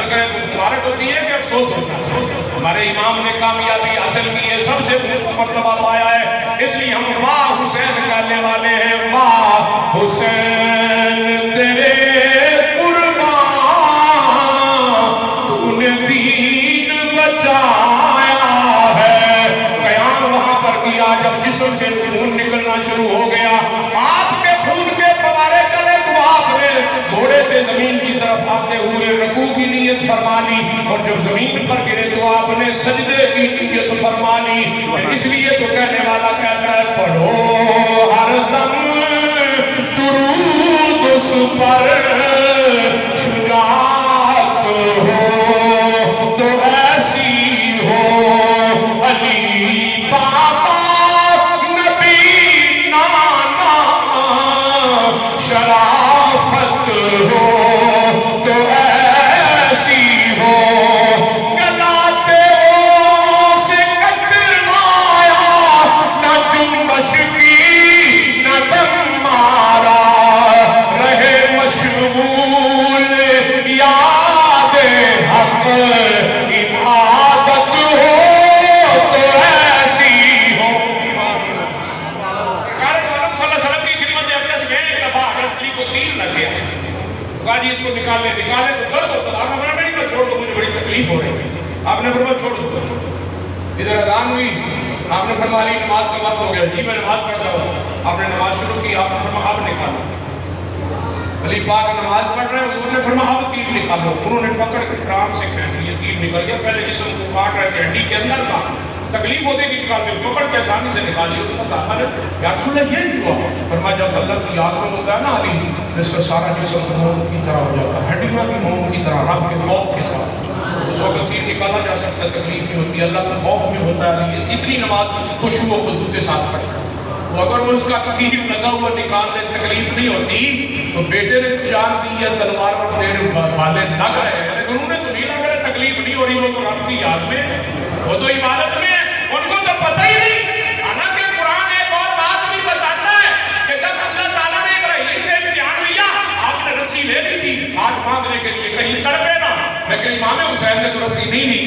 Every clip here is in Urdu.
کرے تو مبارک ہوتی ہے کہ افسوس ہوتا ہے؟ ہمارے امام نے کامیابی حاصل کی ہے، سب سے مرتبہ پایا ہے، اس لیے ہم واہ حسین کہنے والے ہیں، واہ حسین تیرے قربان تو نے دین بچایا ہے۔ قیام وہاں پر کیا جب جسم سے خون نکلنا شروع ہو گیا، آپ کے خون کے فوارے چلے تو آپ نے گھوڑے سے زمین کی طرف آتے ہوئے رکوع کی نیت فرما لی، اور جب زمین پر گرے تو آپ نے سجدے کی نیت فرما لی۔ اس لیے تو کہنے والا کہتا ہے پڑھو ہر دم درود اس پر، شجاعت ہو تو ایسی ہو علی بابا نبی نانا، شرافت ہو تو ایسی ہو، گلاتے ہو سے کٹوایا، نہ جنبش کی نہ دم مارا، رہے مشغول یاد حق، عبادت ہو تو ایسی ہو۔ صلی اللہ علیہ وسلم کی خدمت اقدس میں ایک دفعہ حضرت علی کو تیر لگ گیا، کہا جی اس کو نکالے تو درد ہوتا تھا، آپ نے فرمایا نہیں چھوڑ دو، مجھے بڑی تکلیف ہو رہی ہے، آپ نے فرمایا چھوڑ دو۔ ادھر اذان ہوئی، آپ نے فرمایا علی نماز کا وقت ہو گیا، جی میں نماز پڑھتا ہوں، آپ نے نماز شروع کی، آپ نے فرمایا اب نکالو، علی پاک نماز پڑھ رہے ہیں، حضور نے فرمایا اب تیر نکالو، انہوں نے پکڑ کے کرام سے کھینچ لیا، تیر نکل گیا، پہلے جسم کو کاٹ رہے تھے، ہڈی کے اندر تھا، تکلیف ہوتے کہ نکالتے ہو، پکڑ کے آسانی سے نکال لیا۔ تو صحابہ نے یا رسول اللہ یہ کیوں ہوا؟ فرمایا جب اللہ کی یاد میں ہوتا ہے نا علی، اس کا سارا جسم موم کی طرح ہو جاتا ہے، ہڈیاں بھی موم کی طرح، رب کے خوف کے ساتھ، اس وقت تیر نکالا جا سکتا ہے، تکلیف نہیں ہوتی، اللہ کے خوف میں ہوتا ہے علی، اتنی نماز خشوع و خضوع کے ساتھ پڑھتا ہے۔ تو اگر وہ اس کا تیر لگا ہوا نکالنے تکلیف نہیں ہوتی تو بیٹے نے تو جان دی ہے، تلوار پر تیرے بالے لگ رہے ہیں، لیکن انہیں تو نہیں لگ رہا، تکلیف نہیں ہو رہی، وہ تو رب کی یاد میں، وہ تو عبادت میں ہے، ان کو تو پتہ ہی نہیں۔ حالانکہ قرآن ایک اور بات بھی بتاتا ہے کہ جب اللہ تعالیٰ نے ابراہیم سے امتحان لیا، آپ نے رسی لے لی تھی ہاتھ باندھنے کے لیے کہیں تڑپے نہ، لیکن امام حسین نے تو رسی نہیں لی،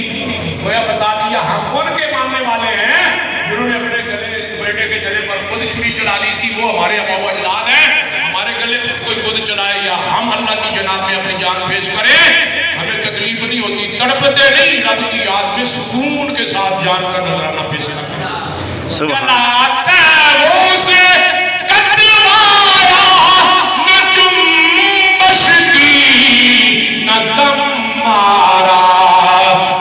گویا بتا دیا ہم ان کے ماننے والے ہیں جنہوں نے اپنے گلے بیٹے کے گلے پر خود چھری چلا لی تھی، وہ ہمارے ابا و اجداد ہیں، ہمارے گلے پر کوئی خود چلائے یا ہم اللہ کی جناب میں اپنی جان پیش کریں، ہمیں تکلیف نہیں ہوتی، تڑپتے نہیں، رب کی یاد میں سکون کے ساتھ جان کا نظرانہ پیش کریں۔ گلاتے وہ سے کٹوایا، نہ جنبش کی نہ دم مارا،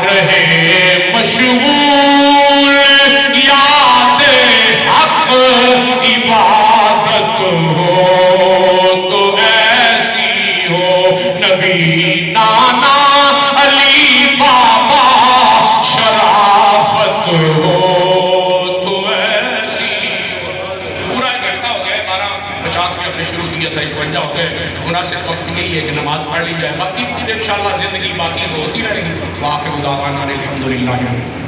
رہے مشغول یاد حق، عبادت ہو تو ایسی ہو نبی نانا، علی بابا شرافت ہو تو ایسی ہو۔ پورا ایک گھنٹہ ہو گیا، 12:50 میں اپنے شروع کیا تھا، 51 ہوتے ہیں، مناسب وقت یہی ہے کہ نماز پڑھ لی جائے، باقی انشاءاللہ زندگی باقی ہوتی رہے گی۔ وآخر دعوانا الحمدللہ۔